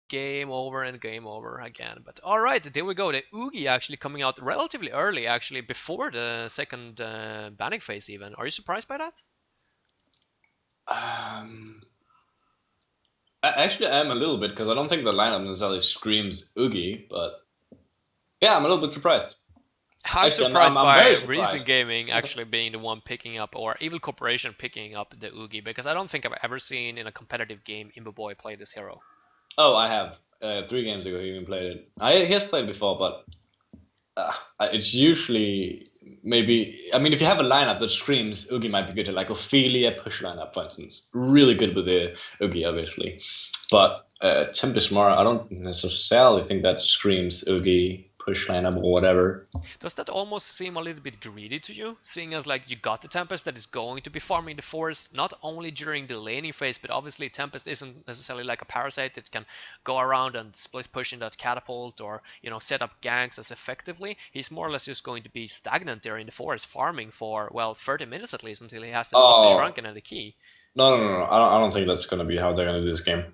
game over and game over again. But all right, there we go. The Oogie actually coming out relatively early, actually before the second banning phase even. Are you surprised by that? Um, Actually, I am a little bit, because I don't think the lineup necessarily screams Oogie, but yeah, I'm a little bit surprised. I'm Actually, surprised I'm by very Recent surprised. Gaming actually being the one picking up, or Evil Corporation picking up the Oogie, because I don't think I've ever seen in a competitive game Imbo Boy play this hero. Oh, I have. 3 games ago, he even played it. He has played before, but it's usually maybe. I mean, if you have a lineup that screams Oogie might be good, like Ophelia push lineup, for instance, really good with the Oogie, obviously. But Tempest Mara, I don't necessarily think that screams Oogie push lineup or whatever. Does that almost seem a little bit greedy to you, seeing as like you got the Tempest that is going to be farming the forest not only during the laning phase, but obviously Tempest isn't necessarily like a parasite that can go around and split push in that catapult or set up ganks as effectively. He's more or less just going to be stagnant there in the forest farming for, well, 30 minutes at least until he has both the Oh, Shrunken and the key. no. I don't think that's gonna be how they're gonna do this game.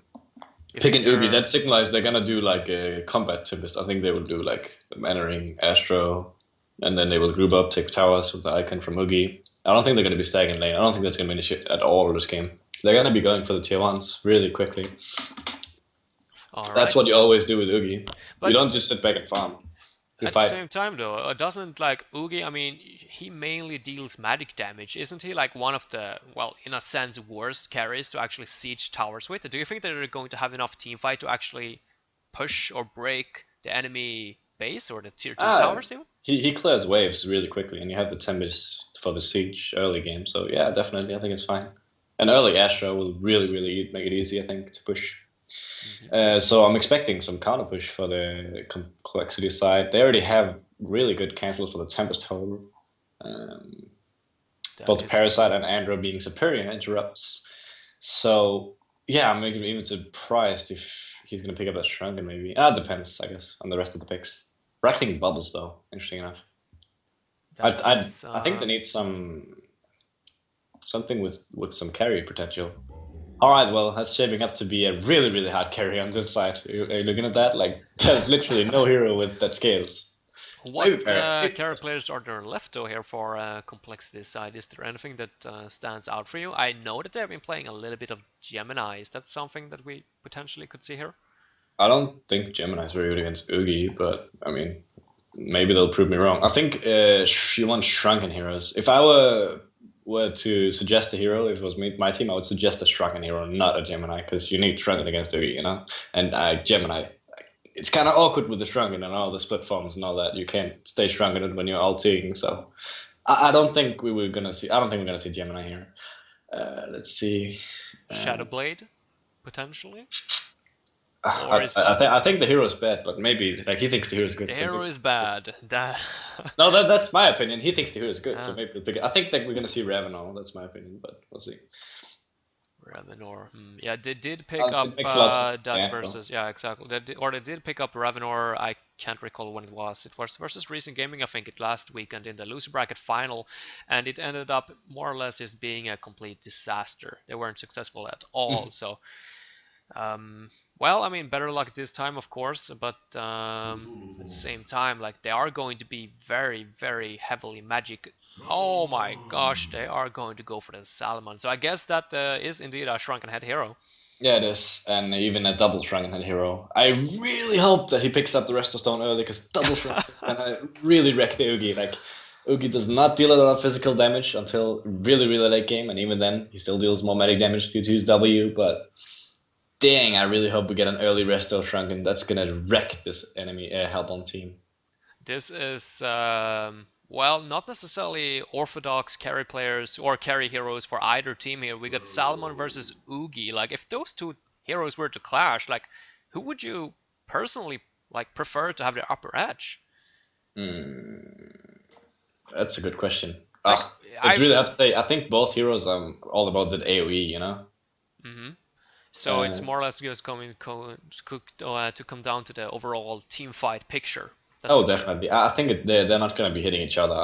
You think Picking Oogie, they're that signifies they're gonna do like a combat Tempest. I think they will do like entering Astro, and then they will group up, take towers with the icon from Oogie. I don't think they're gonna be stacking lane. I don't think that's gonna be an issue at all in this game. They're gonna be going for the tier ones really quickly. all That's right? what you always do with Oogie. You But don't just sit back and farm. You at the fight. same time, though, doesn't like Oogie? I mean, he mainly deals magic damage, isn't he? Like one of the, well, in a sense, worst carries to actually siege towers with. Do you think that they're going to have enough team fight to actually push or break the enemy base or the tier two Ah, towers even? he clears waves really quickly, and you have the Tempest for the siege early game. So yeah, definitely, I think it's fine. And early Astro will really make it easy, I think, to push. Mm-hmm. So I'm expecting some counter push for the complexity side. They already have really good cancels for the Tempest, however. Um, That both is true. Parasite and Andro being superior interrupts. So yeah, I'm even surprised if he's gonna pick up that Shrunken maybe. It depends, I guess, on the rest of the picks. Rattling Bubbles though, interesting enough. I That I is I think they need something with some carry potential. All right, well, that's shaping up to be a really hard carry on this side. Are you looking at that? Like, there's literally no hero with that scales. Maybe What fair. character players are there left though here for complexity side? Is there anything that stands out for you? I know that they've been playing a little bit of Gemini. Is that something that we potentially could see here? I don't think Gemini's very good against Oogie, but I mean, maybe they'll prove me wrong. I think you want shrunken heroes. If I were to suggest a hero, if it was my team, I would suggest a shrunken hero, not a Gemini, because you need shrunken against Oogie, you know. And Gemini, it's kind of awkward with the shrunken and all the split forms and all that. You can't stay shrunken when you're ulting, so I don't think we're gonna see. I don't think we're gonna see Gemini here. Let's see. Uh, Shadowblade, potentially? Or I, is I, that I think the hero is bad, but maybe like he thinks the hero is good, the so hero maybe. is bad? That No, that's my opinion. He thinks the hero is good, so uh, maybe we'll pick it. I think that we're gonna see Ravenel. That's my opinion, but we'll see. Ravenor. Yeah, they did pick It up makes a lot of sense. that Yeah, so. versus, yeah, exactly. Or they did pick up Ravenor. I can't recall when it was. It was versus Recent Gaming, I think, it last weekend in the loser bracket final, and it ended up more or less just being a complete disaster. They weren't successful at all. So well, I mean, better luck this time, of course, but at the same time, like they are going to be very heavily magic. Oh my gosh, they are going to go for the Salmon. So I guess that is indeed a Shrunken Head hero. Yeah, it is, and even a double shrunken hero. I really hope that he picks up the rest of Stone early, because double shrunken is gonna really wreck the Oogie. Like, Oogie does not deal a lot of physical damage until really late game, and even then, he still deals more magic damage due to his W. But dang, I really hope we get an early resto shrunken. That's gonna wreck this enemy Hellbound team. This is well, not necessarily orthodox carry players or carry heroes for either team here. We got Salmon versus Oogie. Like if those two heroes were to clash, like who would you personally like prefer to have the upper edge? Hmm, that's a good question. Like It's I really hard to say. I think both heroes are all about that AoE, you know? hmm So it's Uh, more or less just to come down to the overall team fight picture. That's oh, what we're. definitely. I think they're not going to be hitting each other.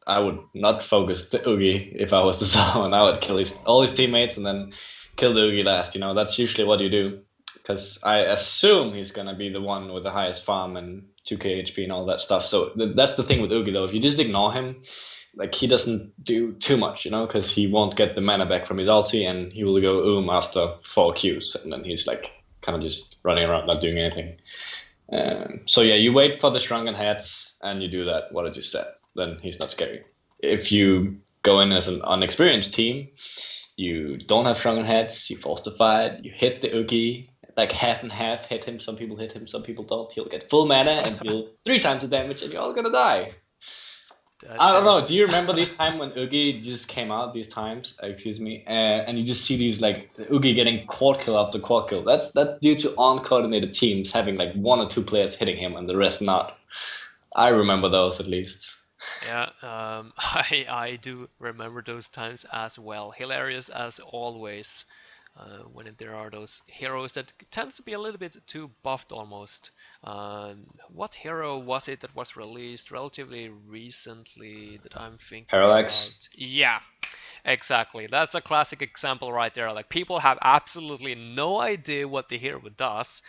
I would not focus the Oogie if I was the Salmon. I would kill all his teammates and then kill the Oogie last. You know, that's usually what you do. because I assume he's gonna be the one with the highest farm and 2k HP and all that stuff. So that's the thing with Ugi though. If you just ignore him, like he doesn't do too much, you know, because he won't get the mana back from his ulti, and he will go after 4 Qs, and then he's like kind of just running around not doing anything. So yeah, you wait for the shrunken heads and you do that what I just said. Then he's not scary. If you go in as an unexperienced team, you don't have shrunken heads, you force the fight, you hit the Ugi, like half and half, hit him, some people hit him, some people don't. He'll get full mana and he'll 3 times the damage and you're all gonna die. I don't know. Do you remember this time when Ugi just came out these times? Excuse me, and you just see these like Ugi getting quad kill after quad kill. That's due to uncoordinated teams having like 1 or 2 players hitting him and the rest not. I remember those at least. Yeah, I do remember those times as well. Hilarious as always. When there are those heroes that tends to be a little bit too buffed almost. What hero was it that was released relatively recently that I'm thinking Parallax. about? Yeah, exactly. That's a classic example right there. Like people have absolutely no idea what the hero does.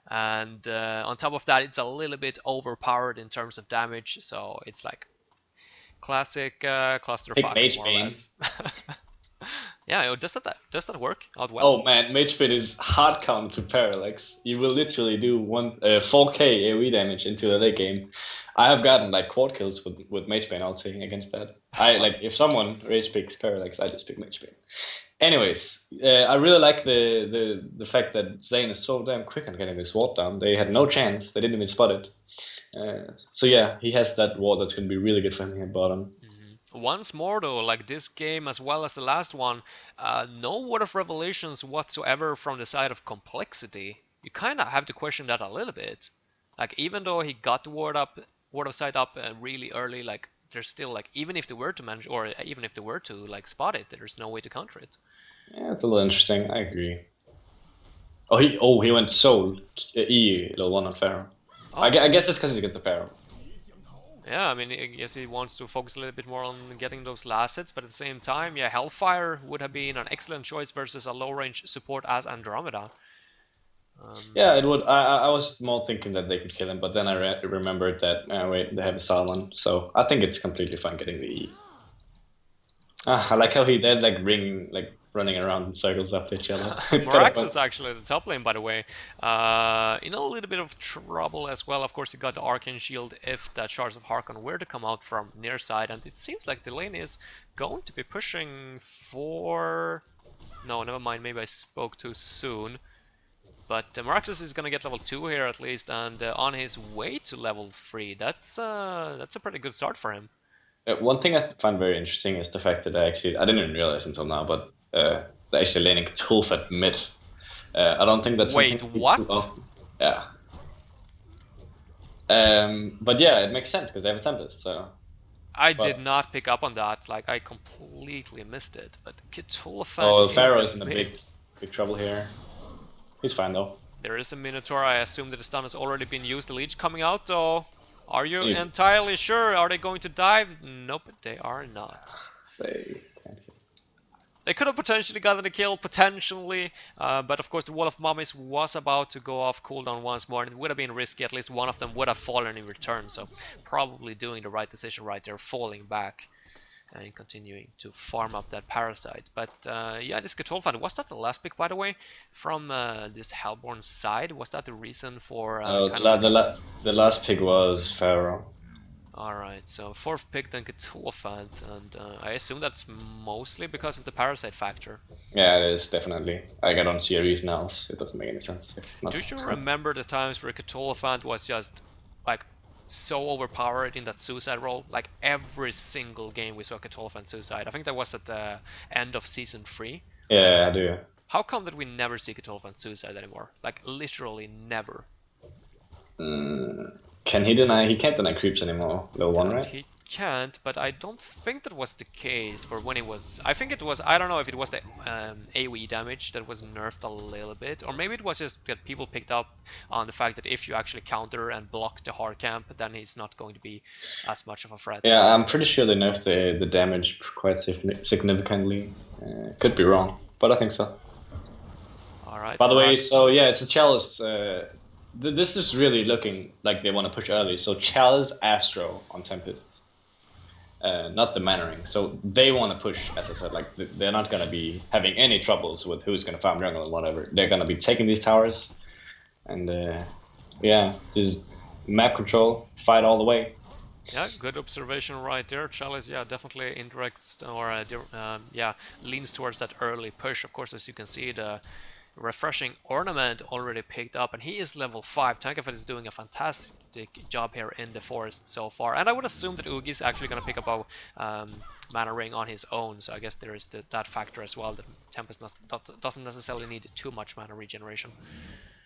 And on top of that, it's a little bit overpowered in terms of damage. So it's like classic clusterfuck, more or less. Yeah, does that work out well? Oh man, Magebane is hard counter to Parallax. You will literally do 4k AoE damage into the late game. I have gotten like quad kills with Magebane ulti against that. I like if someone rage picks Parallax, I just pick Magebane. Anyways, I really like the fact that Zane is so damn quick on getting this ward down. They had no chance. They didn't even spot it. So yeah, he has that ward that's gonna be really good for him at bottom. Once more though, like this game as well as the last one, no word of revelations whatsoever from the side of complexity. You kind of have to question that a little bit. Like even though he got the word of sight up really early, like there's still like even if they were to manage or even if they were to like spot it, there's no way to counter it. Yeah, it's a little interesting. I agree. He went Soul E level 1 on Pharaoh. Oh. I guess it's because he gets the Pharaoh. Yeah, I mean, I guess he wants to focus a little bit more on getting those last hits, but at the same time, yeah, Hellfire would have been an excellent choice versus a low-range support as Andromeda. Yeah, it would. I was more thinking that they could kill him, but then I remembered that wait, they have a Salmon, so I think it's completely fine getting the E. I like how they're like running around in circles after each other. Morax is actually the top lane, by the way. In a little bit of trouble as well. Of course, he got the Arcane Shield if the Shards of Harkon were to come out from near side, and it seems like the lane is going to be pushing for... No, never mind, maybe I spoke too soon. But Moraxus is gonna get level 2 here at least, and on his way to level 3. That's a pretty good start for him. One thing I find very interesting is the fact that I didn't even realize until now, but they're actually laning Tulf at mid. I don't think that's Wait, what? Yeah. But yeah, it makes sense because they have a Tempest, so... I did not pick up on that, like I completely missed it, but Cthulhu. Oh, Pharaoh is in a big trouble here. He's fine though. There is a Minotaur, I assume that the stun has already been used, the leech coming out though. Are you entirely sure? Are they going to dive? Nope, they are not. They could have potentially gotten the kill, potentially, but of course the Wall of Mummies was about to go off cooldown once more, and it would have been risky. At least one of them would have fallen in return, so probably doing the right decision right there, falling back and continuing to farm up that parasite. But yeah, this Cthulhu, was that the last pick, by the way, from this Hellborn side? Was that the reason for... the last pick was Pharaoh. Alright, so 4th pick then Cthulhu, and I assume that's mostly because of the parasite factor. Yeah, it is, definitely. I don't see a reason else. It doesn't make any sense. Do you remember the times where Cthulhu was just like so overpowered in that suicide role? Like every single game we saw Cthulhu suicide. I think that was at the end of season 3. Yeah, I do. How come that we never see Cthulhu suicide anymore? Like literally never. Can he deny? He can't deny creeps anymore. Level 1, right? He can't, but I don't think that was the case for when he was... I think it was... I don't know if it was the AoE damage that was nerfed a little bit, or maybe it was just that people picked up on the fact that if you actually counter and block the hard camp, then he's not going to be as much of a threat. Yeah, I'm pretty sure they nerfed the damage quite significantly. Could be wrong, but I think so. Alright, By the way, Marax. so yeah, it's a Chalice. This is really looking like they want to push early. So Chalice, Astro on Tempest, not the Mana Ring. So they want to push, as I said. Like they're not gonna be having any troubles with who's gonna farm jungle and whatever. They're gonna be taking these towers, and yeah, just map control, fight all the way. Yeah, good observation right there. Chalice, yeah, definitely indirects or yeah, leans towards that early push. Of course, as you can see, the refreshing ornament already picked up, and he is level 5. Tankafet is doing a fantastic job here in the forest so far, and I would assume that Oogie is actually going to pick up a mana ring on his own, so I guess there is that factor as well, that Tempest doesn't necessarily need too much mana regeneration.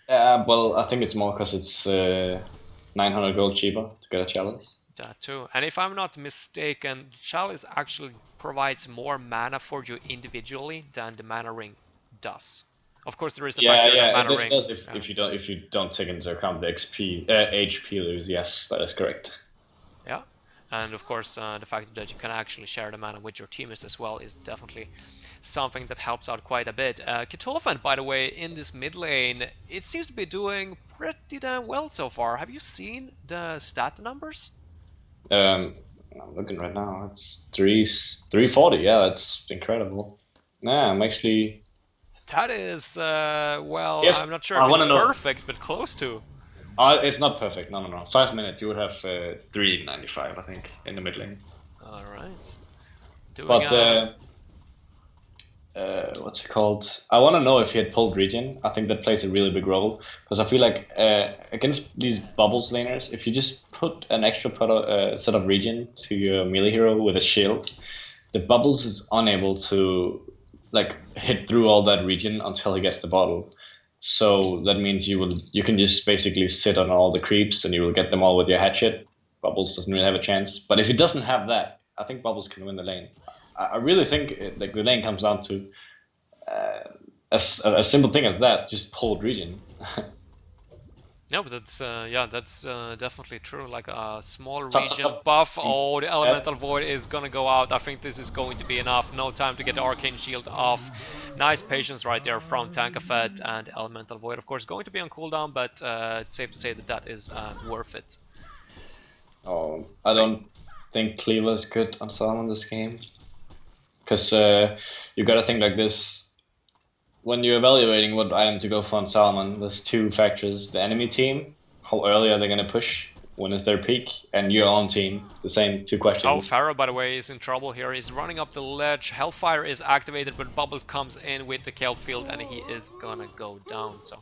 Well, I think it's more because it's 900 gold cheaper to get a Chalice. That too. And if I'm not mistaken, Chalice actually provides more mana for you individually than the mana ring does. Of course, there is the factor that mana ring. Does if you don't take into account the HP lose. Yes, that is correct. Yeah, and of course the fact that you can actually share the mana with your teammates as well is definitely something that helps out quite a bit. Kitolofant, by the way, in this mid lane, it seems to be doing pretty damn well so far. Have you seen the stat numbers? I'm looking right now. It's 340. Yeah, that's incredible. Yeah, I'm actually. That is, well, Yes, I'm not sure if it's perfect, but close to. It's not perfect. No. 5 minutes, you would have 395, I think, in the mid lane. All right. What's it called? I want to know if he had pulled regen. I think that plays a really big role because I feel like against these bubbles laners, if you just put an extra set of regen to your melee hero with a shield, the bubbles is unable to like hit through all that regen until he gets the bottle. So that means you can just basically sit on all the creeps and you will get them all with your hatchet. Bubbles doesn't really have a chance. But if he doesn't have that, I think Bubbles can win the lane. I really think the lane comes down to a simple thing as that, just pulled regen. No, but that's that's definitely true. Like a small regen buff. Oh, the elemental void is gonna go out. I think this is going to be enough. No time to get the arcane shield off. Nice patience right there from Tankafet, and elemental void, of course, going to be on cooldown, but it's safe to say that that is worth it. Oh, I don't think Cleaver is good on Salmon this game, because you gotta think like this. When you're evaluating what item to go for on Salmon, there's two factors: the enemy team, how early are they gonna push, when is their peak, and your own team, the same two questions. Oh, Pharaoh, by the way, is in trouble here. He's running up the ledge. Hellfire is activated, but Bubbles comes in with the kelp field, and he is gonna go down. So,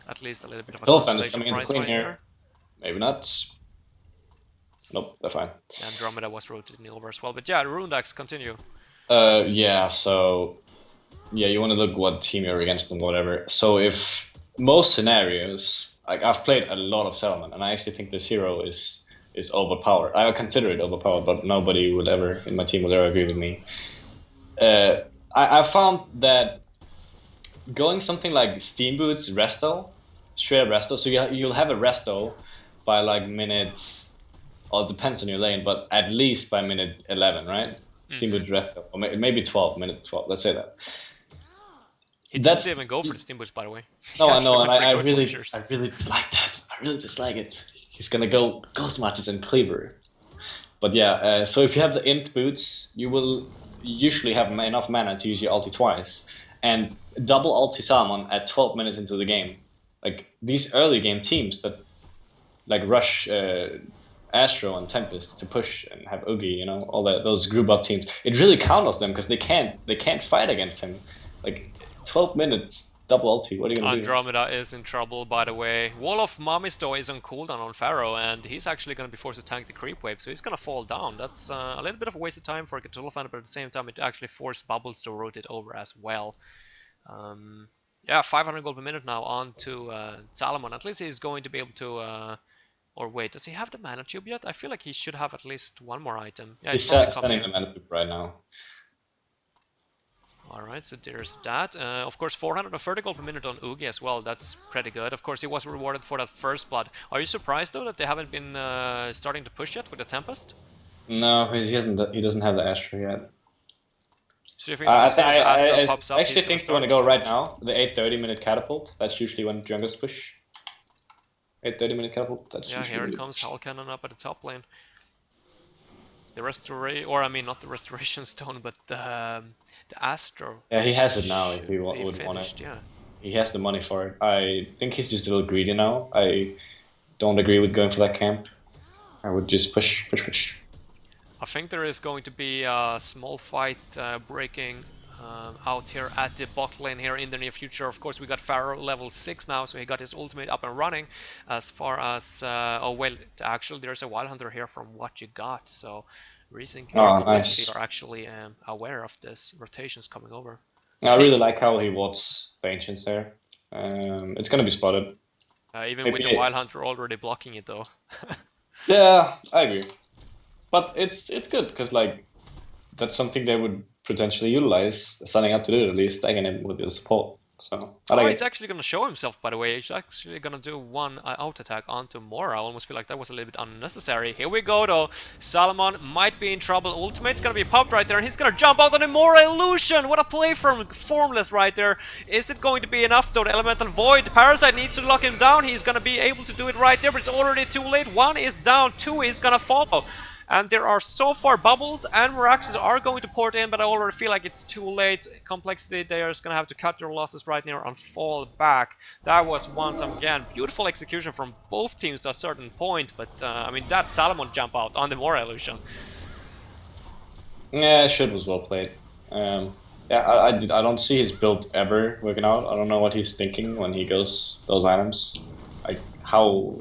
at least a little bit of a consolation prize right there. Maybe not. Nope, they're fine. Andromeda was rotating over as well. But yeah, Rundax, continue. Yeah, so... Yeah, you want to look what team you're against and whatever. So if most scenarios, like I've played a lot of Settlement, and I actually think this hero is overpowered. I consider it overpowered, but nobody would ever in my team would ever agree with me. I found that going something like Steam Boots Resto, straight up Resto, so you'll have a Resto by like minute, or it depends on your lane, but at least by minute 11, right? Steam Boots Resto, or maybe 12, minute 12, let's say that. He didn't even go for the Steam Boost, by the way. No, I know, and I really dislike that. I really dislike it. He's gonna go Ghost Matches and Cleaver. But yeah, so if you have the Int Boots, you will usually have enough mana to use your ulti twice. And double ulti Salmon at 12 minutes into the game. Like, these early game teams that like rush Astro and Tempest to push and have Oogie, you know, all those group up teams, it really counters them because they can't fight against him. Like, 12 minutes, double ulti, what are you gonna do? Andromeda is in trouble, by the way. Wall of Mamisto is on cooldown on Pharaoh, and he's actually gonna be forced to tank the creep wave, so he's gonna fall down. That's a little bit of a waste of time for Cthulhu, but at the same time it actually forced Bubbles to rotate over as well. Yeah, 500 gold per minute now on to Salomon. At least he's going to be able to... or wait, does he have the mana tube yet? I feel like he should have at least one more item. Yeah, he's spending the mana tube right now. Alright, so there's that. Of course, 430 gold per minute on Oogie as well. That's pretty good. Of course, he was rewarded for that first blood. Are you surprised, though, that they haven't been starting to push yet with the Tempest? No, he doesn't have the Astro yet. Do you think that as soon as Astro pops I up, he's actually gonna think we want to start? go right now. The 8:30-minute catapult. That's usually when jungles push. 8:30-minute catapult. That's Yeah, usually here when it they comes, push. Hell Cannon up at the top lane. The restoration, or I mean, not the restoration stone, but the Astro Yeah, he has it now if should he be would want it. finished. Yeah. He has the money for it. I think he's just a little greedy now. I don't agree with going for that camp. I would just push, push, push. I think there is going to be a small fight breaking out here at the bot lane here in the near future. Of course, we got Pharaoh level 6 now, so he got his ultimate up and running. As far as, oh well, actually there's a Wild Hunter here from what you got, so Recent or Oh, Collective nice. are actually aware of this rotations coming over. I really like how he wards the ancients there. It's gonna be spotted. Even with the Maybe. Wild Hunter already blocking it though. Yeah, I agree. But it's good because like that's something they would potentially utilize, signing up to do it at least, tagging him with the support. So I Oh, like he's it. actually gonna show himself, by the way. He's actually gonna do one out attack onto Mora. I almost feel like that was a little bit unnecessary. Here we go, though. Salomon might be in trouble. Ultimate's gonna be popped right there, and he's gonna jump out on the Mora illusion. What a play from Formless right there. Is it going to be enough, though? The Elemental Void. The Parasite needs to lock him down. He's gonna be able to do it right there, but it's already too late. One is down, two is gonna follow. And there are so far Bubbles and Miraxes are going to port in, but I already feel like it's too late. Complexity, they are just going to have to cut their losses right now and fall back. That was once again beautiful execution from both teams to a certain point, but I mean that Salomon jump out on the Mora illusion. Yeah, should was well played. Yeah, I don't see his build ever working out. I don't know what he's thinking when he goes those items. Like how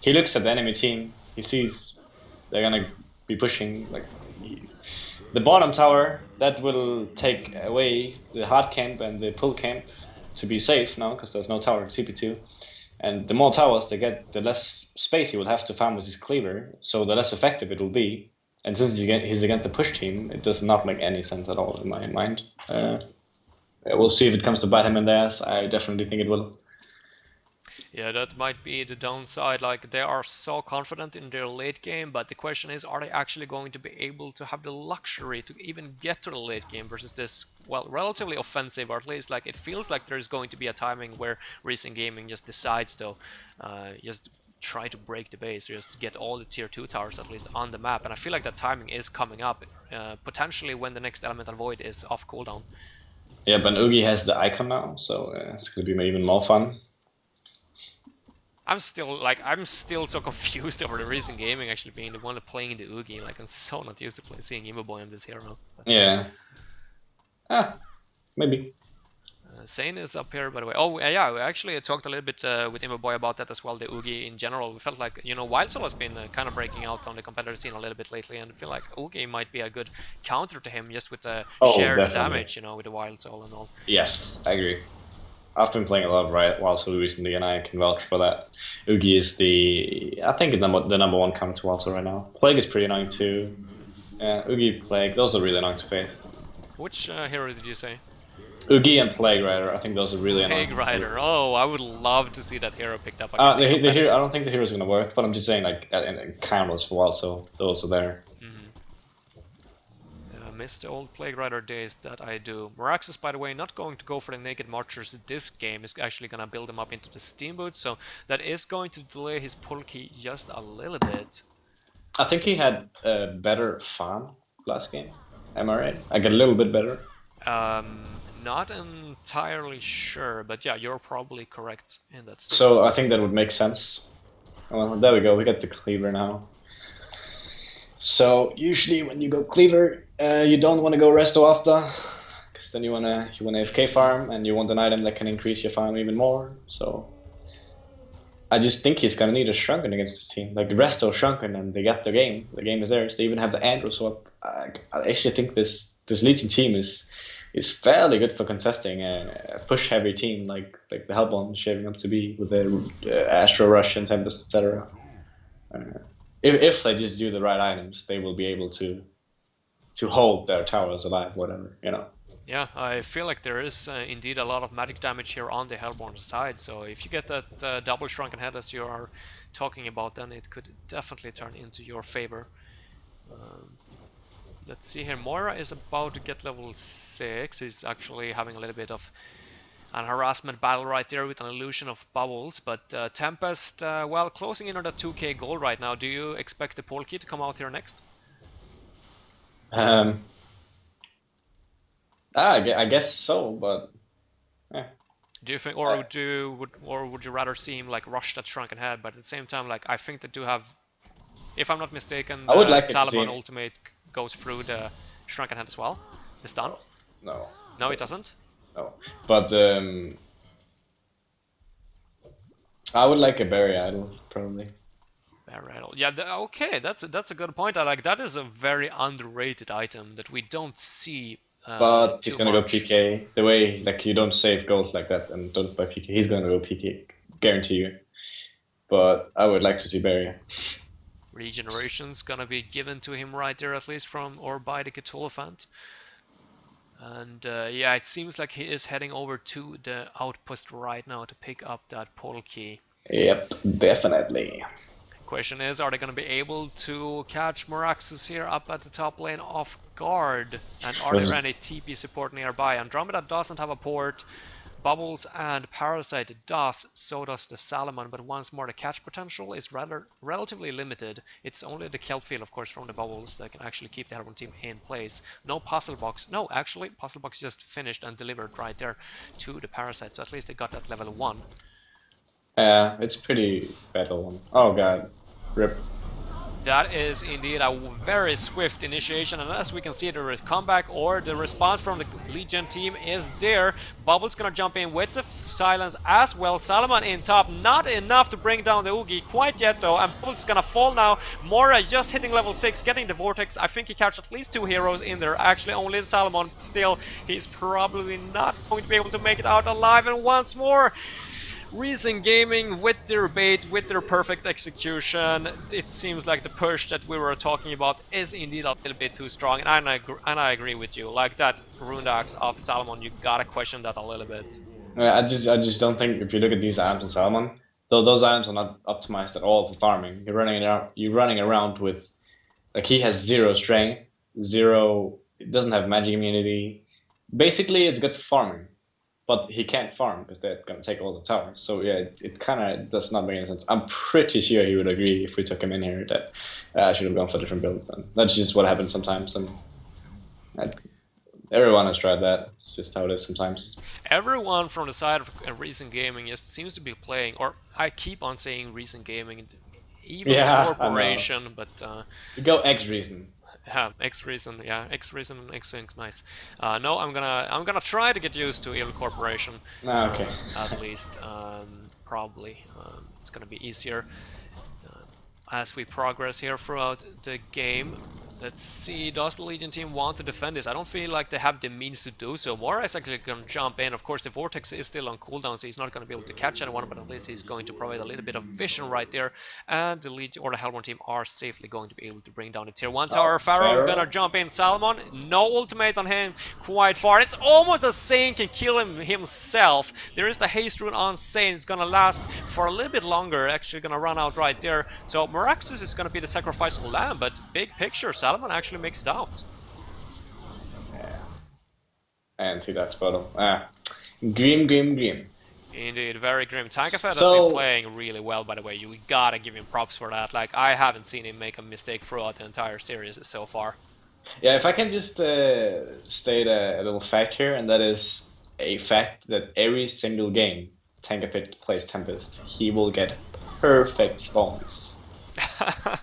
he looks at the enemy team, he sees they're gonna be pushing like the bottom tower. That will take away the hard camp and the pull camp to be safe now because there's no tower TP2. And the more towers they get, the less space he will have to farm with his cleaver, so the less effective it will be. And since he's against a push team, it does not make any sense at all in my mind. We'll see if it comes to bite him in the ass. I definitely think it will. Yeah, that might be the downside. Like, they are so confident in their late game, but the question is, are they actually going to be able to have the luxury to even get to the late game versus this, well, relatively offensive, or at least like it feels like there's going to be a timing where Recent Gaming just decides though, just try to break the base, just get all the tier 2 towers at least on the map, and I feel like that timing is coming up, potentially when the next Elemental Void is off cooldown. Yeah, but Oogie has the icon now, so it's gonna be even more fun. I'm still so confused over the Recent Gaming actually being the one playing the Oogie. Like, I'm so not used to seeing Immoboy on this hero. Yeah. Ah, maybe. Sane is up here, by the way. Oh, yeah, we actually talked a little bit with Immoboy about that as well, the Oogie in general. We felt like, you know, Wild Soul has been kind of breaking out on the competitive scene a little bit lately, and I feel like Oogie might be a good counter to him just with the Oh, shared definitely. damage, you know, with the Wild Soul and all. Yes, I agree. I've been playing a lot of Riot Wild Soul recently, and I can vouch for that. Oogie is I think the number one counter to Wild Soul right now. Plague is pretty annoying too. Yeah, Oogie, Plague, those are really annoying to face. Which hero did you say? Oogie and Plague Rider, I think those are really Plague annoying. Rider. Oh, I would love to see that hero picked up again. The hero, I don't think the hero's gonna work, but I'm just saying like in counters for Wild Soul, those are there. Miss the old Plague Rider days that I do. Miraxis, by the way, not going to go for the Naked Marchers this game, is actually going to build him up into the Steam Boot, so that is going to delay his pull key just a little bit. I think he had a better farm last game. Am I right? I get a little bit better. Not entirely sure, but yeah, you're probably correct in that statement. So I think that would make sense. Well, there we go. We got the cleaver now. So usually when you go cleaver, you don't want to go resto after, because then you wanna AFK farm and you want an item that can increase your farm even more. So I just think he's gonna need a shrunken against this team. Like the resto shrunken and they got the game. The game is theirs. They even have the Andrew swap. I actually think this Legion team is fairly good for contesting a push heavy team like the Hellborn shaping up to be with the Astro Rush and Tempest, etc. If they just do the right items, they will be able to hold their towers alive, whatever, you know. Yeah, I feel like there is indeed a lot of magic damage here on the Hellborn side, so if you get that double shrunken head as you are talking about, then it could definitely turn into your favor. Let's see here. Moira is about to get level 6. He's actually having a little bit of an harassment battle right there with an illusion of bubbles. But Tempest, well, closing in on the 2k gold right now. Do you expect the Polkey to come out here next? I guess so, but yeah. Do you think, or would you rather see him like rush that shrunken head? But at the same time, like I think they do have, if I'm not mistaken, I would the like it to see Salamon him. ultimate goes through the shrunken head as well. The stun? No, No, it doesn't. no. But I would like a berry idol probably. Yeah, okay, that's a good point. I like that is a very underrated item that we don't see But he's too gonna go much. PK the way like you don't save goals like that and don't buy PK. He's gonna go PK, guarantee you. But I would like to see berry. Regeneration's gonna be given to him right there, at least from or by the Cthulhuphant. And yeah, it seems like he is heading over to the outpost right now to pick up that portal key. Yep, definitely. Question is, are they going to be able to catch Moraxus here up at the top lane off guard? And are there any TP support nearby? Andromeda doesn't have a port. Bubbles and Parasite does, so does the Salamon, but once more the catch potential is relatively limited. It's only the Kelp Field, of course, from the Bubbles that can actually keep the Hellborn team in place. No Puzzle Box. No, actually, Puzzle Box just finished and delivered right there to the Parasite, so at least they got that level 1. Yeah, it's pretty battle one. Oh god. Rip. That is indeed a very swift initiation, and as we can see, the comeback or the response from the Legion team is there. Bubble's gonna jump in with the silence as well. Salamon in top, not enough to bring down the Oogie quite yet though, and Bubble's gonna fall now. Mora just hitting level 6, getting the Vortex. I think he catches at least 2 heroes in there, actually only the Salamon. Still, he's probably not going to be able to make it out alive, and once more, Reason Gaming with their bait, with their perfect execution. It seems like the push that we were talking about is indeed a little bit too strong, and I agree with you. Like that Rune Axe of Salomon, you gotta question that a little bit. I just don't think if you look at these items in Salmon, though those items are not optimized at all for farming. You're running around with like he has 0 strength, 0. It doesn't have magic immunity. Basically, it's good for farming, but he can't farm because they're gonna take all the towers. So yeah, it kind of does not make any sense. I'm pretty sure he would agree if we took him in here that I should have gone for different builds. And that's just what happens sometimes, and everyone has tried that. It's just how it is sometimes. Everyone from the side of Reason Gaming just seems to be playing, or I keep on saying Reason Gaming, even Yeah, Corporation, but you go X reason. yeah, X Reason, yeah, X Reason and X Inc, nice. No, I'm gonna try to get used to Evil Corporation. Ah, okay. At least, probably it's gonna be easier as we progress here throughout the game. Let's see, does the Legion team want to defend this? I don't feel like they have the means to do so. Mora is actually going to jump in. Of course, the Vortex is still on cooldown, so he's not going to be able to catch anyone, but at least he's going to provide a little bit of vision right there. And the Legion or the Hellborn team are safely going to be able to bring down the tier 1 tower. Pharaoh gonna jump in. Salmon, no ultimate on him quite far. It's almost as Sane can kill him himself. There is the haste rune on Sane. It's gonna last for a little bit longer. Actually gonna run out right there. So Moraxus is gonna be the sacrificial lamb, but big picture, Salomon actually makes it out. Yeah. And see that spottle. Grim. Indeed, very grim. Tankafed has been playing really well, by the way. You gotta give him props for that. Like, I haven't seen him make a mistake throughout the entire series so far. Yeah, if I can just state a little fact here, and that is a fact that every single game Tankafed plays Tempest, he will get perfect spawns.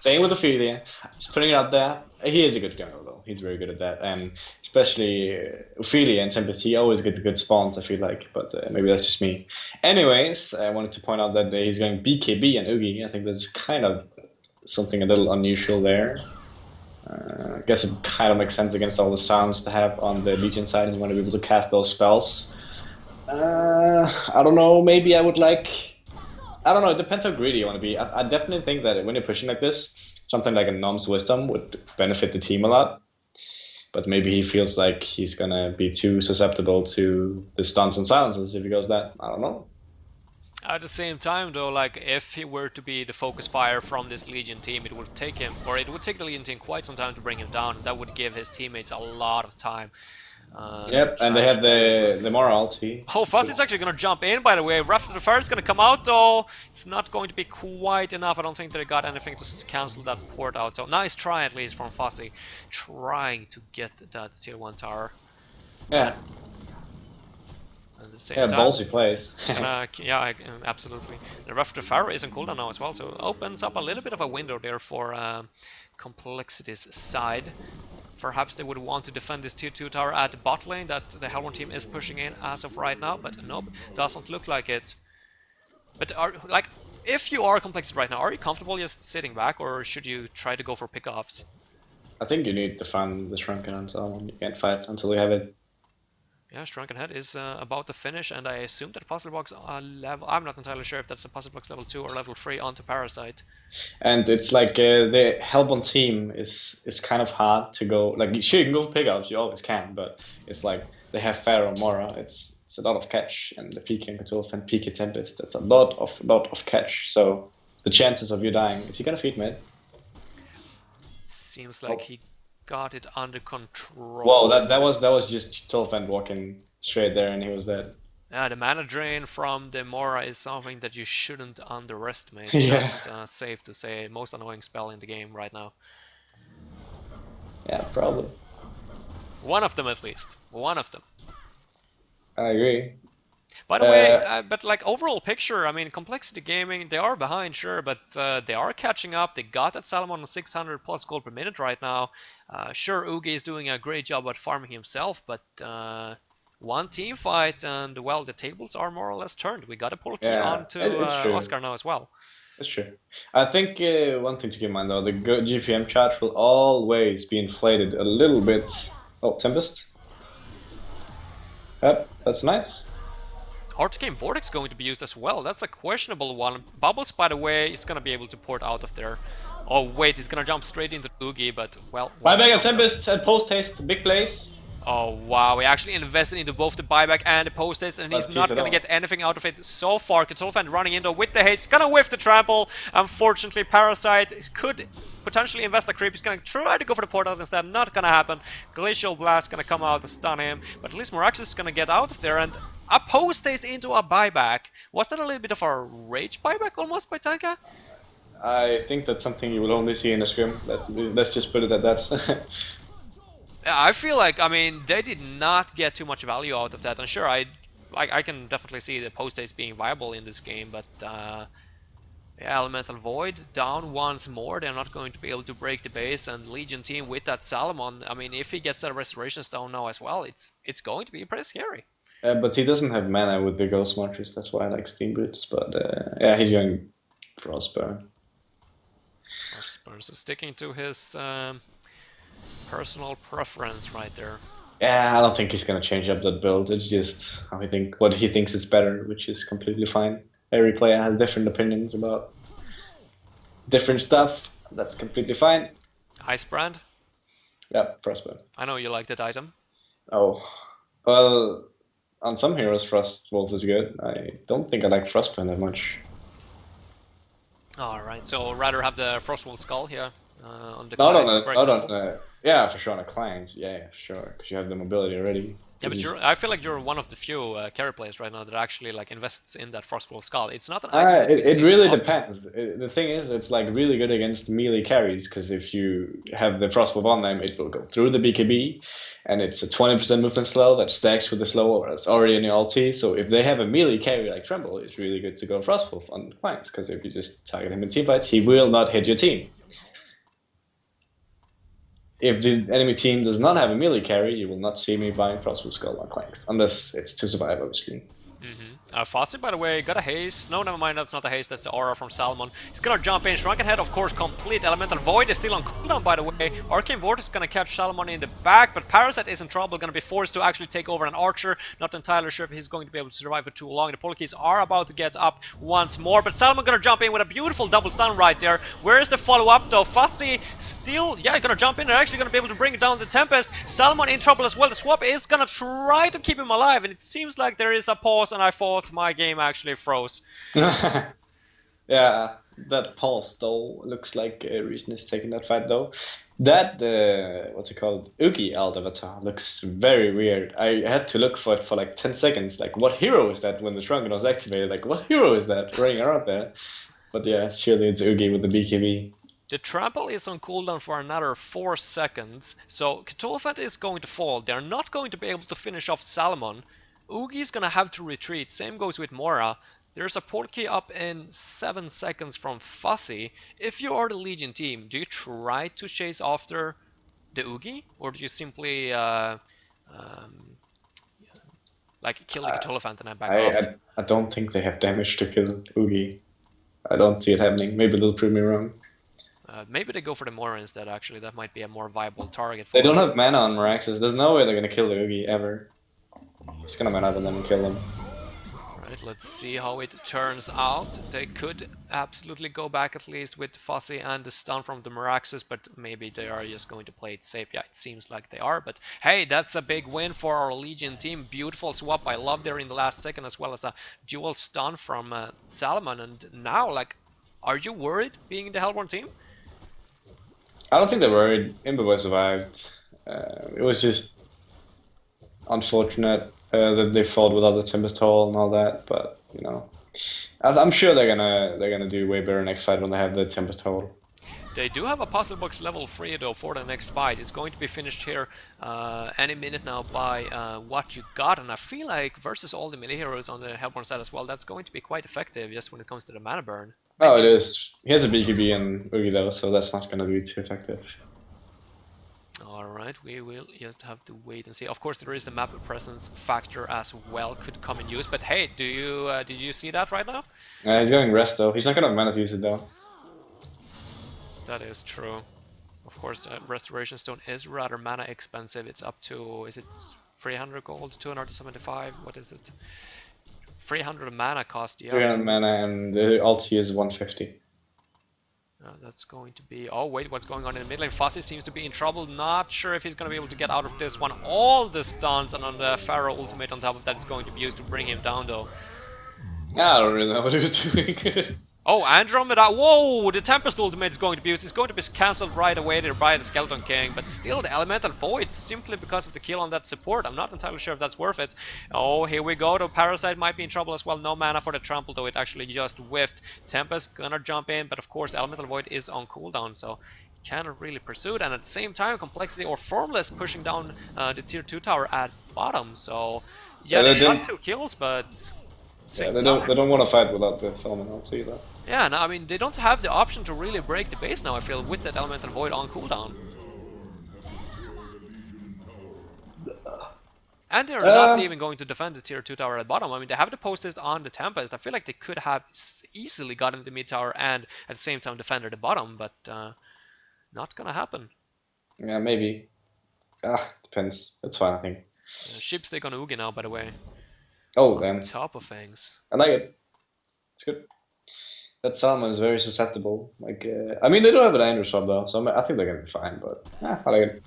Same with Ophelia. Just putting it out there. He is a good general though. He's very good at that, and especially Ophelia and Tempest, he always gets good spawns. I feel like, but maybe that's just me. Anyways, I wanted to point out that he's going BKB and Oogie. I think that's kind of something a little unusual there. I guess it kind of makes sense against all the sounds to have on the Legion side. You want to be able to cast those spells. I don't know. Maybe I would like. I don't know, it depends how greedy you want to be. I definitely think that when you're pushing like this, something like a Nom's Wisdom would benefit the team a lot. But maybe he feels like he's gonna be too susceptible to the stuns and silences if he goes that. I don't know. At the same time, though, like if he were to be the focus fire from this Legion team, it would take him, or it would take the Legion team quite some time to bring him down. That would give his teammates a lot of time Yep, to and they have actually do work. the moral ulti. Oh, Fuzzy's actually gonna jump in, by the way. Wrath of the Fire is gonna come out, though. It's not going to be quite enough. I don't think they got anything to cancel that port out. So nice try, at least, from Fuzzy, trying to get that tier 1 tower. Yeah. At the same Yeah, time, ballsy plays. yeah, absolutely. The Wrath of the Pharaoh is on cooldown now as well, so it opens up a little bit of a window there for Complexity's side. Perhaps they would want to defend this tier 2 tower at the bot lane that the Hellborn team is pushing in as of right now, but nope, doesn't look like it. But if you are Complexity right now, are you comfortable just sitting back, or should you try to go for pickoffs? I think you need to fund the Shrunken and so on. You can't fight until you have it. Yeah, Shrunken Head is about to finish, and I assume that Puzzle Box level. I'm not entirely sure if that's a Puzzle Box level 2 or level 3 onto Parasite. And it's like the Hellborn team is kind of hard to go. Like sure, you can go for pickups, you always can, but it's like they have Pharaoh, Mora. It's a lot of catch, and the PK and Control and PK Tempest. That's a lot of catch. So the chances of you dying, is he gonna feed mid? Seems like he got it under control. Whoa, that was just Tolfend walking straight there, and he was dead. The mana drain from the Mora is something that you shouldn't underestimate. Yeah. That's safe to say. Most annoying spell in the game right now. Yeah, probably. One of them at least. One of them. I agree. By the way, but like overall picture, I mean, Complexity Gaming, they are behind, sure, but they are catching up. They got that Salomon on 600 plus gold per minute right now. Sure, Ugi is doing a great job at farming himself, but one team fight, and well, the tables are more or less turned. We got a pull key on to Oscar now as well. That's true. I think one thing to keep in mind though, the GPM charge will always be inflated a little bit. Oh, Tempest. Yep, that's nice. Arcane Vortex going to be used as well. That's a questionable one. Bubbles, by the way, is going to be able to port out of there. Oh wait, he's going to jump straight into Oogie, but well... Buyback and Tempest and post haste, big plays. Oh wow, he actually invested into both the buyback and the post haste, and he's not going to get anything out of it so far. Controlfan running into with the haste, gonna whiff the trample. Unfortunately, Parasite could potentially invest the creep. He's gonna try to go for the port out instead, not gonna happen. Glacial Blast gonna come out to stun him, but at least Moraxis is gonna get out of there, and a post haste into a buyback. Was that a little bit of a rage buyback almost by Tanka? I think that's something you will only see in a scrim. Let's just put it at that. I feel like, I mean, they did not get too much value out of that, and sure, I can definitely see the post haste being viable in this game, but yeah, Elemental Void down once more. They're not going to be able to break the base, and Legion team with that Salomon, I mean, if he gets that Restoration Stone now as well, it's going to be pretty scary. But he doesn't have mana with the Ghost Martyrs, that's why I like Steam Boots, but yeah, he's going Frostburn. Frostburn, so sticking to his personal preference right there. Yeah, I don't think he's gonna change up that build. It's just how what he thinks is better, which is completely fine. Every player has different opinions about different stuff. That's completely fine. Icebrand? Yeah, Frostburn. I know you like that item. Oh, well, on some heroes, Frostwolf is good. I don't think I like Frostburn that much. Alright, so rather have the Frostwolf Skull here on the yeah, for sure on a client. Yeah, sure, because you have the mobility already. Yeah, but I feel like you're one of the few carry players right now that actually like invests in that Frostwolf Skull. It's not an item. It really depends. The thing is, it's like really good against melee carries, because if you have the Frostwolf on them, it will go through the BKB, and it's a 20% movement slow that stacks with the slow, or it's already in your ulti. So if they have a melee carry like Tremble, it's really good to go Frostwolf on clients, because if you just target him in teamfights, he will not hit your team. If the enemy team does not have a melee carry, you will not see me buying Frostwolf Skull on Clank, unless it's to survive, obviously. Fazit, by the way, got a haste. No, never mind, that's not a haste, that's the aura from Salmon. He's gonna jump in. Shrunken Head, of course, complete. Elemental Void is still on cooldown, by the way. Arcane Vortex is gonna catch Salmon in the back, but Parasite is in trouble, gonna be forced to actually take over an Archer. Not entirely sure if he's going to be able to survive for too long. The Polkeys are about to get up once more, but Salmon gonna jump in with a beautiful double stun right there. Where's the follow-up, though? Fuzzy still, yeah, gonna jump in. They're actually gonna be able to bring down the Tempest. Salmon in trouble as well. The swap is gonna try to keep him alive, and it seems like there is a pause, and I thought what? My game actually froze. Yeah, that Paul stole looks like Reason is taking that fight though. That what's it called? Ugi alt avatar looks very weird. I had to look for it for like 10 seconds. Like, what hero is that when the shrunken was activated? Like, what hero is that running around there? But yeah, surely it's Ugi with the BKB. The trample is on cooldown for another 4 seconds, so Cthulhu is going to fall. They're not going to be able to finish off Salomon. Oogie is gonna have to retreat. Same goes with Mora. There's a portkey up in 7 seconds from Fuzzy. If you are the Legion team, do you try to chase after the Oogie, or do you simply like kill the Cthulhu and then back off? I don't think they have damage to kill Ugi. I don't see it happening. Maybe they'll prove me wrong. Maybe they go for the Mora instead, actually. That might be a more viable target for They don't them. have mana on Meraxes. There's no way they're gonna kill the Ugi ever. It's gonna mana them and kill them. Right, let's see how it turns out. They could absolutely go back at least with Fuzzy and the stun from the Meraxes, but maybe they are just going to play it safe. Yeah, it seems like they are, but hey, that's a big win for our Legion team. Beautiful swap. I love there in the last second, as well as a dual stun from Salomon. And now, like, are you worried being the Hellborn team? I don't think they're worried. Imberboy survived. It was just unfortunate that they fought without the Tempest Hole and all that, but you know, I'm sure they're gonna do way better next fight when they have the Tempest Hole. They do have a puzzle box level 3 though for the next fight. It's going to be finished here any minute now by What You Got, and I feel like versus all the melee heroes on the Hellborn side as well, that's going to be quite effective just when it comes to the mana burn. Oh, it is. He has a BKB and Ugi though, so that's not gonna be too effective. Alright, we will just have to wait and see. Of course, there is the map presence factor as well, could come in use, but hey, did you see that right now? He's going rest though. He's not gonna have mana to use it though. That is true. Of course, the Restoration Stone is rather mana expensive. It's up to, is it 300 gold, 275? What is it? 300 mana cost, yeah. 300 mana and the ulti is 150. That's going to be... Oh, wait, what's going on in the mid lane? Fuzzy seems to be in trouble. Not sure if he's going to be able to get out of this one. All the stuns and on the Pharaoh ultimate on top of that is going to be used to bring him down, though. I don't really know what he was doing. Oh, Andromeda! Whoa! The Tempest ultimate is going to be used. It's going to be cancelled right away there by the Skeleton King, but still the Elemental Void, simply because of the kill on that support. I'm not entirely sure if that's worth it. Oh, here we go. The Parasite might be in trouble as well. No mana for the Trample, though it actually just whiffed. Tempest gonna jump in, but of course the Elemental Void is on cooldown, so he cannot really pursue it. And at the same time, Complexity or Formless pushing down the tier 2 tower at bottom. So yeah, they got 2 kills, but yeah, they don't want to fight without the Phenomenal either. Yeah, no, I mean, they don't have the option to really break the base now, I feel, with that Elemental Void on cooldown. And they're not even going to defend the tier 2 tower at bottom. I mean, they have the posters on the Tempest. I feel like they could have easily gotten the mid tower and at the same time defended the bottom, but not gonna happen. Yeah, maybe. Depends. That's fine, I think. Ship's take on Ugi now, by the way. Oh, damn. On top of things. I like it. It's good. That Salmon is very susceptible. Like, I mean, they don't have an Andrew swap though, so I think they're gonna be fine. But I like it.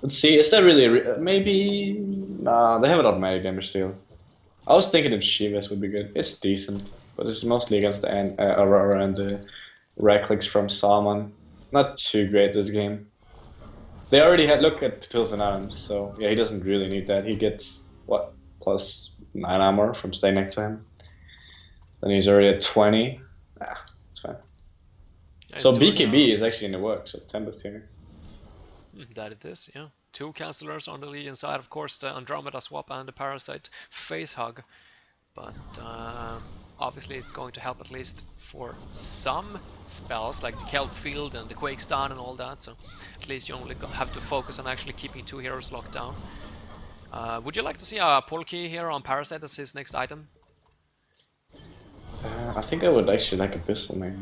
Let's see. Is that really maybe? Nah, they have an automatic damage steal. I was thinking if Shivas would be good. It's decent, but it's mostly against the Aurora and the right clicks from Salmon. Not too great this game. They already had look at Pilfen Arms, so yeah, he doesn't really need that. He gets what plus 9 armor from staying next to him. Then he's already at 20. It's fine. Yeah, so BKB is actually in the works, so Tempest here. That it is, yeah. 2 Cancellors on the Legion side, of course, the Andromeda swap and the Parasite face hug. But obviously it's going to help at least for some spells, like the Kelp Field and the Quake Stun and all that, so at least you only have to focus on actually keeping 2 heroes locked down. Would you like to see a Polkey here on Parasite as his next item? I think I would actually like a pistol, maybe.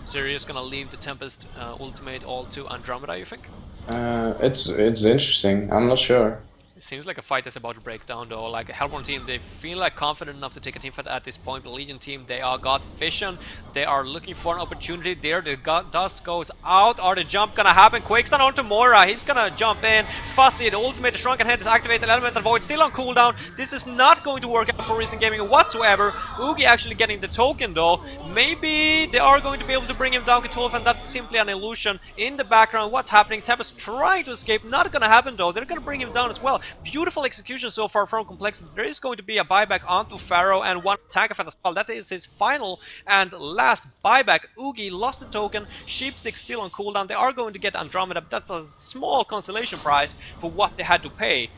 So you're just gonna leave the Tempest ultimate all to Andromeda, you think? It's interesting. I'm not sure. It seems like a fight is about to break down though. Like Hellborn team, they feel like confident enough to take a team fight at this point. The Legion team, they are got vision. They are looking for an opportunity there. The dust goes out. Are the jump gonna happen? Quakestun onto Mora. He's gonna jump in. Fuzzy, the ultimate, the Shrunken Head is activated. Elemental Void still on cooldown. This is not going to work out for Recent Gaming whatsoever. Oogie actually getting the token though. Maybe they are going to be able to bring him down to 12, and that's simply an illusion. In the background, what's happening? Tempest trying to escape. Not gonna happen though. They're gonna bring him down as well. Beautiful execution so far from Complexity. There is going to be a buyback onto Pharaoh and one attack effect as well. That is his final and last buyback. Oogie lost the token. Sheepstick still on cooldown. They are going to get Andromeda. But that's a small consolation prize for what they had to pay.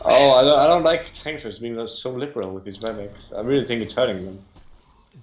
Oh, I don't like Tankers being so liberal with these buybacks. I really think it's hurting them.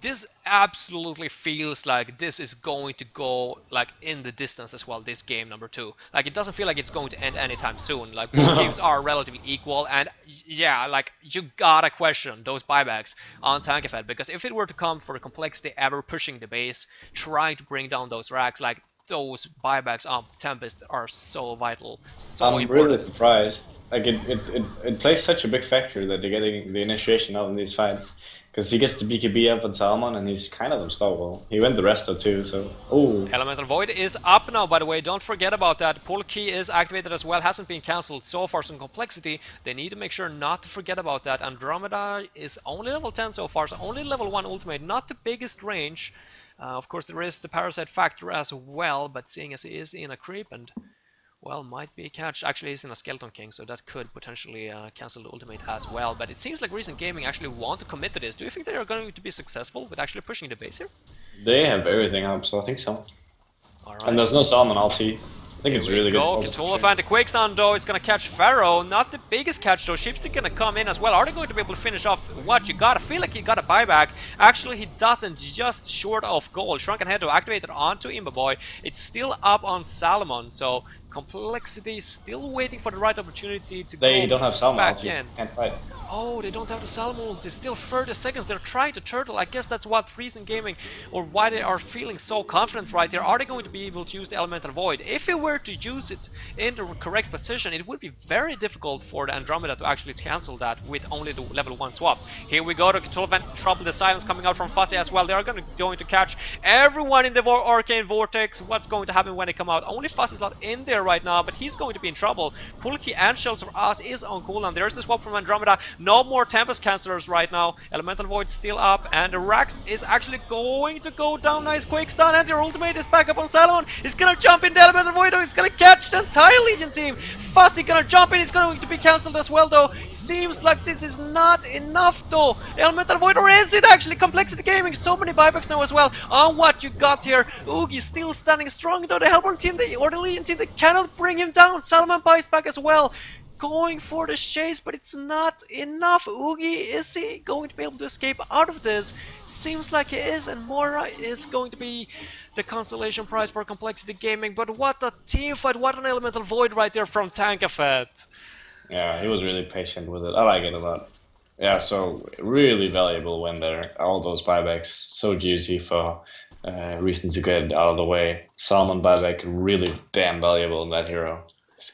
This absolutely feels like this is going to go like in the distance as well, this game number 2. Like it doesn't feel like it's going to end anytime soon. Like both games are relatively equal, and yeah, like you gotta question those buybacks on Tankefed, because if it were to come for the Complexity ever pushing the base, trying to bring down those racks, like those buybacks on Tempest are so vital, so I'm important. really surprised. Like it plays such a big factor that they're getting the initiation out in these fights. Because he gets the BKB up on Salmon and he's kind of unstoppable. He went the resto too, so... Oh. Elemental Void is up now, by the way. Don't forget about that. Pull key is activated as well. Hasn't been cancelled so far. Some Complexity. They need to make sure not to forget about that. Andromeda is only level 10 so far, so only level 1 ultimate. Not the biggest range. Of course, there is the Parasite factor as well, but seeing as he is in a creep and... well, might be a catch. Actually, he's in a Skeleton King, so that could potentially cancel the ultimate as well. But it seems like Recent Gaming actually want to commit to this. Do you think they are going to be successful with actually pushing the base here? They have everything up, so I think so. Alright. And there's no Salmon ulti. I think it's really good. Cthulhu and the Quakestun though is gonna catch Pharaoh. Not the biggest catch though. Sheepstick gonna come in as well. Are they going to be able to finish off what? You gotta feel like he got a buyback. Actually, he doesn't, just short of gold. Shrunken Head to activate it onto Imbaboy. It's still up on Salomon, so Complexity still waiting for the right opportunity to they go don't have Salmon back ulti. in. Can't fight. Oh, they don't have the Salmon ult. It's still 30 seconds. They're trying to turtle. I guess that's what Recent Gaming, or why they are feeling so confident right there. Are they going to be able to use the Elemental Void? If they were to use it in the correct position, it would be very difficult for the Andromeda to actually cancel that with only the level 1 swap. Here we go to Cthulhu, Trouble the Silence coming out from Fuzzy as well. They are going to catch everyone in the Arcane Vortex. What's going to happen when they come out? Only Fuzzy's not in there right now, but he's going to be in trouble. Pulky and Shells for us is on cooldown. There's the swap from Andromeda. No more Tempest cancelers right now. Elemental Void still up, and the Rax is actually going to go down. Nice Quakestun, and their ultimate is back up on Salomon. He's gonna jump in the Elemental Void, though. He's gonna catch the entire Legion team. Fuzzy gonna jump in. It's going to be cancelled as well, though. Seems like this is not enough, though. Elemental Void, or is it actually? Complexity Gaming, so many buybacks now as well on what you got here. Oogie still standing strong, though. The Hellborn team, or the Legion team, they cannot bring him down. Salomon buys back as well. Going for the chase, but it's not enough. Oogie, is he going to be able to escape out of this? Seems like he is, and Mora is going to be the consolation prize for Complexity Gaming. But what a team fight, what an Elemental Void right there from Tankefed. Yeah, he was really patient with it. I like it a lot. Yeah, so really valuable win there. All those buybacks, so juicy for reason to get out of the way. Salmon buyback, really damn valuable in that hero.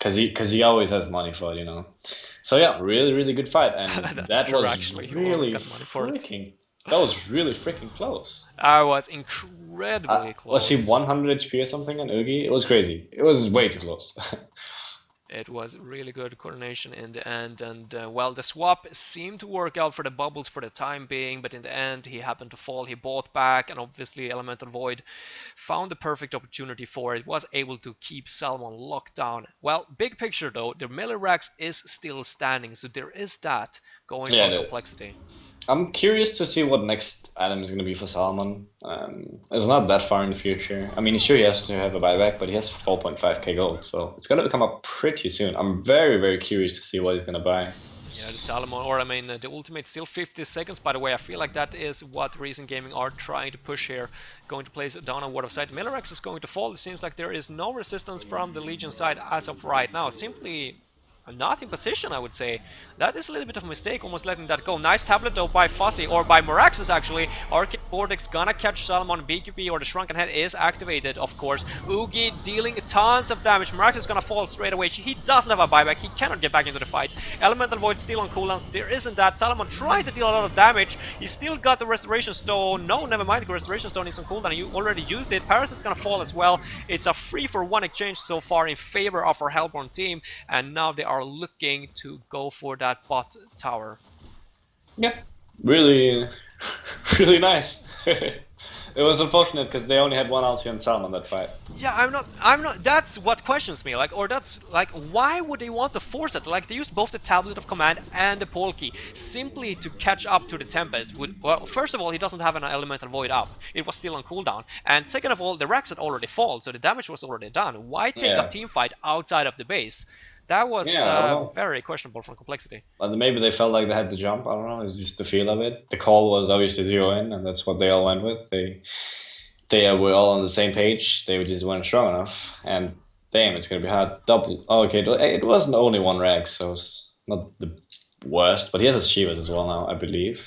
Because he always has money for it, you know. So yeah, really good fight, and that true, was actually. really got money for that was really freaking close. I was incredibly close. Was he 100 HP or something on Oogie? It was crazy. It was way too close. It was really good coordination in the end, and well, the swap seemed to work out for the bubbles for the time being, but in the end he happened to fall. He bought back, and obviously Elemental Void found the perfect opportunity for it, was able to keep Salmon locked down. Well, big picture though, the melee Rax is still standing, so there is that going for Complexity. I'm curious to see what next item is going to be for Salmon. It's not that far in the future. I mean, sure he has to have a buyback, but he has 4.5k gold, so it's going to come up pretty soon. I'm very curious to see what he's going to buy. Yeah, the Salomon, or I mean, the ultimate still 50 seconds, by the way. I feel like that is what Recent Gaming are trying to push here. Going to place down on Ward of Sight. Millerax is going to fall. It seems like there is no resistance from the Legion side as of right now. Simply not in position, I would say. That is a little bit of a mistake, almost letting that go. Nice tablet though by Fuzzy, or by Moraxis actually. Arcane Vortex gonna catch Salomon. BQP or the Shrunken Head is activated, of course. Oogie dealing tons of damage. Moraxis is gonna fall straight away. He doesn't have a buyback. He cannot get back into the fight. Elemental Void still on cooldowns. There isn't that. Salomon trying to deal a lot of damage. He still got the Restoration Stone. No, never mind. The Restoration Stone is on cooldown. You already used it. Parasite's gonna fall as well. It's a 3-for-1 exchange so far in favor of our Hellborn team, and now they are looking to go for that bot tower. Yeah, really, really nice. It was unfortunate because they only had one ulti on Salmon that fight. Yeah, I'm not, that's what questions me, like, or that's, like, why would they want to force that? Like, they used both the Tablet of Command and the Pole Key simply to catch up to the Tempest. Well, first of all, he doesn't have an Elemental Void up. It was still on cooldown. And second of all, the Rex had already fallen, so the damage was already done. Why take a team fight outside of the base? That was very questionable from Complexity. Maybe they felt like they had to jump. I don't know. It's just the feel of it. The call was obviously 0 in, and that's what they all went with. They were all on the same page. They just weren't strong enough. And damn, it's gonna be hard. Double. Oh, okay, it wasn't only one Rex, so it's not the worst. But he has a Shivas as well now, I believe.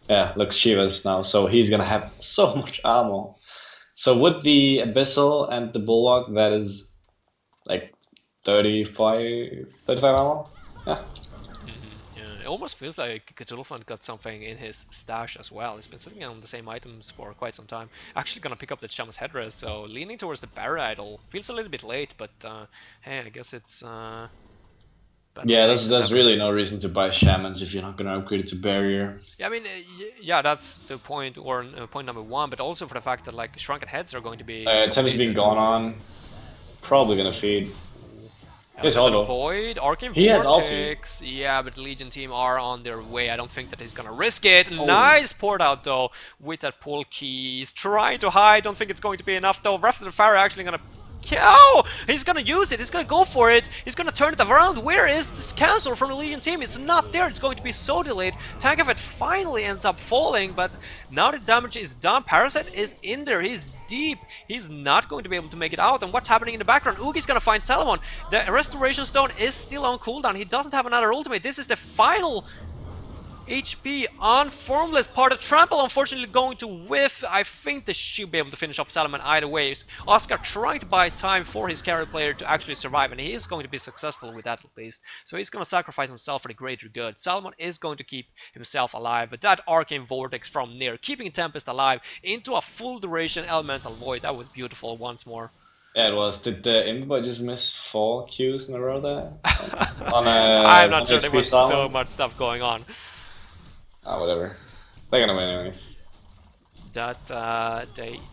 Yeah, look, Shivas now. So he's gonna have so much armor. So with the Abyssal and the Bulwark, that is like 35 armor. Yeah. Yeah, it almost feels like Cthulhu got something in his stash as well. He's been sitting on the same items for quite some time. Actually gonna pick up the Shaman's Headrest, so leaning towards the Barra Idol. Feels a little bit late, but hey, I guess it's yeah, that's really no reason to buy Shamans if you're not gonna upgrade it to Barrier. Yeah, I mean, yeah, that's the point, or point number one, but also for the fact that, like, Shrunken Heads are going to be... Tempest being gone on, probably gonna feed. Void, Arcane Vortex, yeah, but the Legion team are on their way. I don't think that he's gonna risk it. Nice port out though with that Pole Key. He's trying to hide, don't think it's going to be enough though. Wrath of the Fire actually gonna... Oh! He's gonna use it, he's gonna go for it, he's gonna turn it around. Where is this cancel from the Legion team? It's not there, it's going to be so delayed. Tank of it finally ends up falling, but now the damage is done. Parasite is in there, he's deep. He's not going to be able to make it out. And what's happening in the background? Oogie's gonna find Salomon. The Restoration Stone is still on cooldown. He doesn't have another ultimate. This is the final HP on Formless. Part of Trample unfortunately going to whiff. I think they should be able to finish off Salomon either way. Oscar trying to buy time for his carry player to actually survive, and he is going to be successful with that at least. So he's going to sacrifice himself for the greater good. Salomon is going to keep himself alive, but that Arcane Vortex from near, keeping Tempest alive into a full duration Elemental Void, that was beautiful once more. Yeah, it was. Did the Imba just miss 4 Qs in a row there? I'm not sure, there was so much stuff going on. Whatever. They're gonna win anyway. That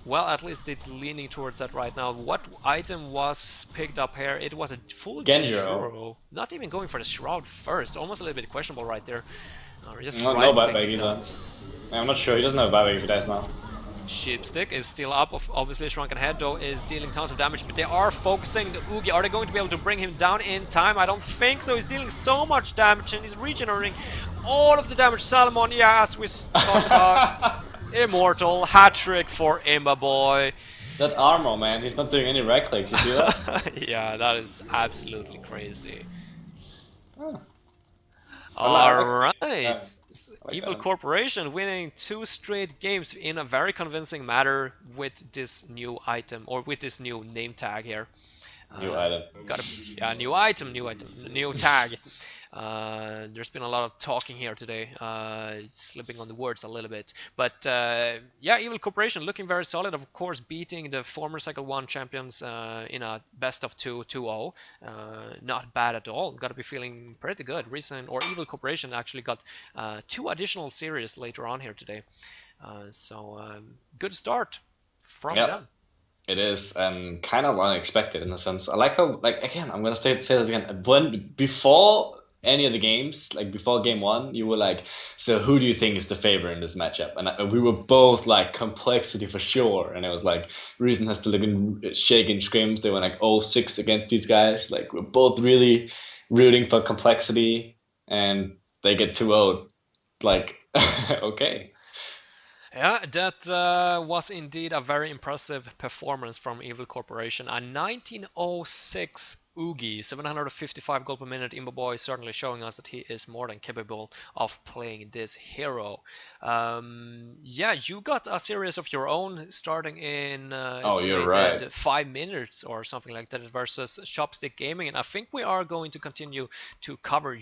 well, at least it's leaning towards that right now. What item was picked up here? It was a full Genjuro. Not even going for the Shroud first. Almost a little bit questionable right there. Just no buyback either. I'm not sure. He doesn't have buyback if he does now. Sheepstick is still up. Obviously, Shrunken Head though is dealing tons of damage, but they are focusing the Oogie. Are they going to be able to bring him down in time? I don't think so. He's dealing so much damage and he's regenerating all of the damage. Salomon, yeah, as we talked about. Immortal, hat-trick for Imba Boy. That armor, man, he's not doing any right clicks, you see that? Yeah, that is absolutely crazy. Oh. Alright. Evil Corporation winning 2 straight games in a very convincing manner with this new item, or with this new name tag here. New item. Yeah, new item, new tag. There's been a lot of talking here today, slipping on the words a little bit. But yeah, Evil Corporation looking very solid, of course, beating the former Cycle 1 champions in a best of 2 2-0. Not bad at all. Gotta be feeling pretty good. Evil Corporation actually got 2 additional series later on here today. So good start from them. It is, and kind of unexpected in a sense. I like how, like, again, I'm gonna say this again. Before any of the games, like before game 1, you were like, so who do you think is the favorite in this matchup? And we were both like Complexity for sure. And it was like Reason has been looking shaking scrims. They were like 0-6 against these guys. Like we're both really rooting for Complexity, and they get 2-0. Like, okay. Yeah, that was indeed a very impressive performance from Evil Corporation. A 1906 Oogie, 755 gold per minute. Imbo Boy certainly showing us that he is more than capable of playing this hero. Yeah, you got a series of your own starting in Oh, you're right. estimated 5 minutes or something like that versus Chopstick Gaming, and I think we are going to continue to cover